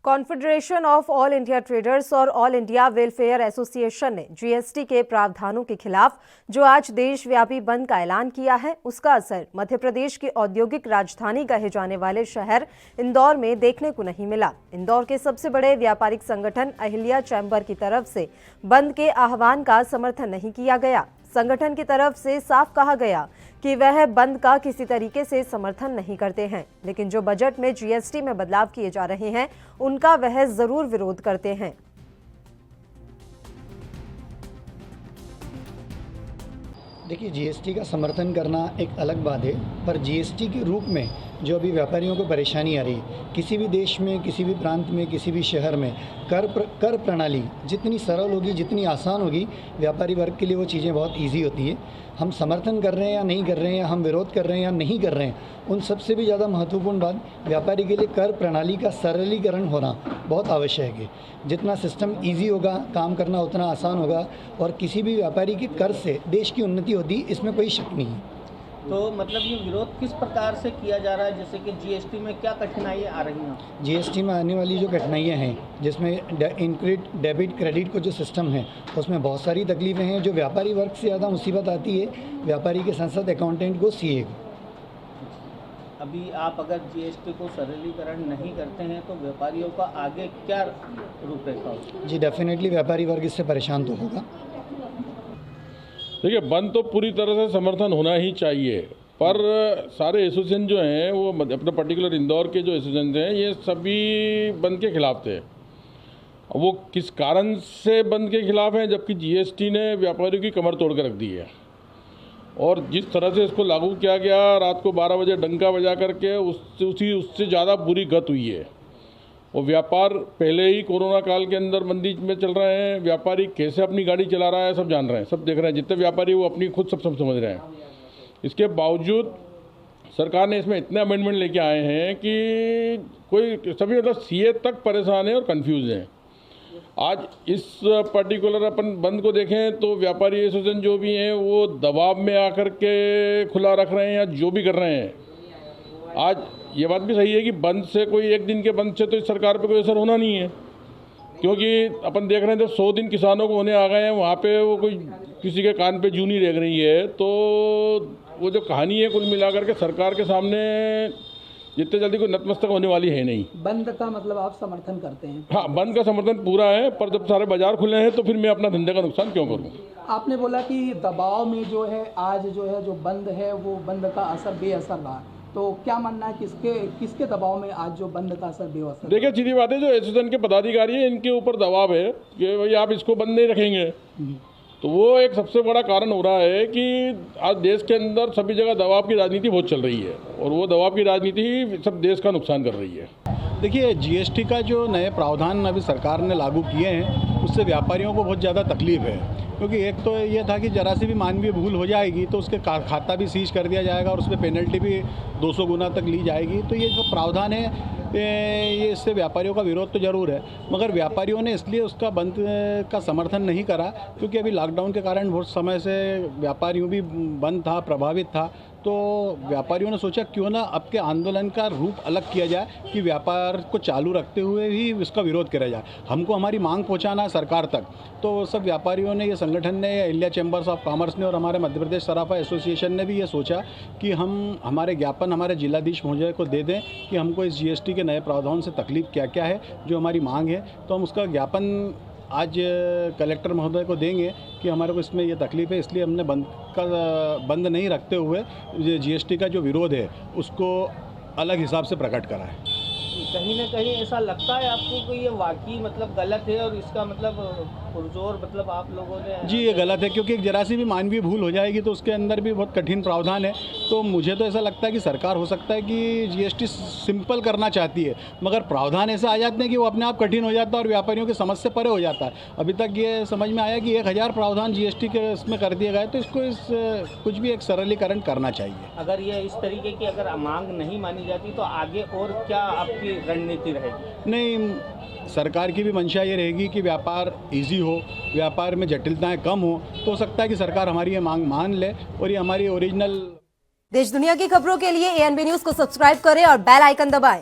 Confederation of all India traders और all India welfare association ने GST के प्रावधानों के खिलाफ जो आज देशव्यापी बंद का ऐलान किया है, उसका असर मध्य प्रदेश की औद्योगिक राजधानी कहे जाने वाले शहर इंदौर में देखने को नहीं मिला। इंदौर के सबसे बड़े व्यापारिक संगठन अहिल्या चैम्बर की तरफ से बंद के आह्वान का समर्थन नहीं किया गया। संगठन की तरफ से साफ कहा गया कि वह बंद का किसी तरीके से समर्थन नहीं करते हैं, लेकिन जो बजट में जीएसटी में बदलाव किए जा रहे हैं उनका वह जरूर विरोध करते हैं। देखिए, जीएसटी का समर्थन करना एक अलग बात है, पर जीएसटी के रूप में जो अभी व्यापारियों को परेशानी आ रही है, किसी भी देश में, किसी भी प्रांत में, किसी भी शहर में कर प्रणाली जितनी सरल होगी, जितनी आसान होगी, व्यापारी वर्ग के लिए वो चीज़ें बहुत ईजी होती है। हम समर्थन कर रहे हैं या नहीं कर रहे हैं, हम विरोध कर रहे हैं या नहीं कर रहे हैं, उन सबसे भी ज़्यादा महत्वपूर्ण बात व्यापारी के लिए कर प्रणाली का सरलीकरण होना बहुत आवश्यक है। जितना सिस्टम ईजी होगा, काम करना उतना आसान होगा और किसी भी व्यापारी के कर से देश की उन्नति होती, इसमें कोई शक नहीं है। तो मतलब ये विरोध किस प्रकार से किया जा रहा है, जैसे कि जीएसटी में क्या कठिनाइयाँ आ रही हैं? जीएसटी में आने वाली जो कठिनाइयाँ हैं, जिसमें इनक्रेडिट डेबिट क्रेडिट को जो सिस्टम है, उसमें बहुत सारी तकलीफ़ें हैं। जो व्यापारी वर्ग से ज़्यादा मुसीबत आती है व्यापारी के साथ साथ अकाउंटेंट को, सीए को। अभी आप अगर जीएसटी को सरलीकरण नहीं करते हैं तो व्यापारियों का आगे क्या रूपरेखा होगी? जी, डेफिनेटली व्यापारी वर्ग इससे परेशान तो होगा। देखिए, बंद तो पूरी तरह से समर्थन होना ही चाहिए, पर सारे एसोसिएशन जो हैं वो अपने पर्टिकुलर इंदौर के जो एसोसिएशन हैं ये सभी बंद के खिलाफ थे। वो किस कारण से बंद के खिलाफ हैं, जबकि जीएसटी ने व्यापारियों की कमर तोड़ कर रख दी है और जिस तरह से इसको लागू किया गया, रात को 12 बजे डंका बजा करके उससे ज़्यादा बुरी गत हुई है। और व्यापार पहले ही कोरोना काल के अंदर मंदी में चल रहे हैं। व्यापारी कैसे अपनी गाड़ी चला रहा है सब जान रहे हैं, सब देख रहे हैं। जितने व्यापारी वो अपनी खुद सब समझ रहे हैं। इसके बावजूद सरकार ने इसमें इतने अमेंडमेंट लेके आए हैं कि कोई सभी मतलब सीए तक परेशान है और कंफ्यूज हैं। आज इस पर्टिकुलर अपन बंद को देखें तो व्यापारी एसोसिएशन जो भी हैं वो दबाव में आकर के खुला रख रहे हैं या जो भी कर रहे हैं। आज ये बात भी सही है कि बंद से कोई एक दिन के बंद से तो इस सरकार पे कोई असर होना नहीं है, क्योंकि अपन देख रहे हैं जब 100 दिन किसानों को होने आ गए हैं, वहाँ पे वो कोई किसी के कान पे जूं नहीं रेंग रही है। तो वो जो कहानी है कुल मिलाकर के सरकार के सामने जितने जल्दी कोई नतमस्तक होने वाली है नहीं। बंद का मतलब आप समर्थन करते हैं? हाँ, बंद का समर्थन पूरा है, पर जब सारे बाजार खुले हैं तो फिर मैं अपना धंधे का नुकसान क्यों करूँ? आपने बोला कि दबाव में जो है आज जो बंद है वो बंद का असर बेअसर रहा, तो क्या मानना है किसके दबाव में आज जो बंद का असर बेअसर? देखिए, सीधी बात है, जो एसोसिएशन के पदाधिकारी हैं इनके ऊपर दबाव है कि भाई आप इसको बंद नहीं रखेंगे, तो वो एक सबसे बड़ा कारण हो रहा है कि आज देश के अंदर सभी जगह दबाव की राजनीति बहुत चल रही है और वो दबाव की राजनीति ही सब देश का नुकसान कर रही है। देखिए, जीएसटी का जो नए प्रावधान अभी सरकार ने लागू किए हैं उससे व्यापारियों को बहुत ज़्यादा तकलीफ है, क्योंकि एक तो ये था कि जरा सी भी मानवीय भूल हो जाएगी तो उसके खाता भी सीज कर दिया जाएगा और उस पर पेनल्टी भी 200 गुना तक ली जाएगी। तो ये जो प्रावधान है ये इससे व्यापारियों का विरोध तो ज़रूर है, मगर व्यापारियों ने इसलिए उसका बंद का समर्थन नहीं करा क्योंकि अभी लॉकडाउन के कारण बहुत समय से व्यापार यूँ भी बंद था, प्रभावित था। तो व्यापारियों ने सोचा क्यों ना अब के आंदोलन का रूप अलग किया जाए कि व्यापार को चालू रखते हुए ही इसका विरोध करा जाए। हमको हमारी मांग पहुंचाना है सरकार तक, तो सब व्यापारियों ने, ये संगठन ने, अहिल्या चैम्बर्स ऑफ कॉमर्स ने और हमारे मध्य प्रदेश सराफा एसोसिएशन ने भी ये सोचा कि हम हमारे ज्ञापन हमारे जिलाधीश महोदय को दे दें कि हमको इस जीएसटी के नए प्रावधान से तकलीफ क्या क्या है, जो हमारी मांग है। तो हम उसका ज्ञापन आज कलेक्टर महोदय को देंगे कि हमारे को इसमें ये तकलीफ है, इसलिए हमने बंद नहीं रखते हुए जीएसटी का जो विरोध है उसको अलग हिसाब से प्रकट करा है। कहीं ना कहीं ऐसा लगता है आपको कि ये वाकई मतलब गलत है और इसका मतलब पुरजोर मतलब आप लोगों ने? जी, ये गलत है, क्योंकि जरा सी भी मानवीय भूल हो जाएगी तो उसके अंदर भी बहुत कठिन प्रावधान है। तो मुझे तो ऐसा लगता है कि सरकार हो सकता है कि जीएसटी सिंपल करना चाहती है, मगर प्रावधान ऐसे आ जाते हैं कि वो अपने आप कठिन हो जाता है और व्यापारियों की समझ से परे हो जाता है। अभी तक ये समझ में आया कि 1000 प्रावधान जीएसटी के इसमें कर दिए गए, तो इसको कुछ भी एक सरलीकरण करना चाहिए। अगर ये इस तरीके की अगर मांग नहीं मानी जाती तो आगे और क्या आपकी रणनीति रहेगी? नहीं, सरकार की भी मंशा ये रहेगी कि व्यापार इजी हो, व्यापार में जटिलताएं कम हो। तो हो सकता है कि सरकार हमारी ये मांग मान ले और ये हमारी ओरिजिनल। देश दुनिया की खबरों के लिए एएनबी न्यूज को सब्सक्राइब करें और बेल आइकन दबाएं।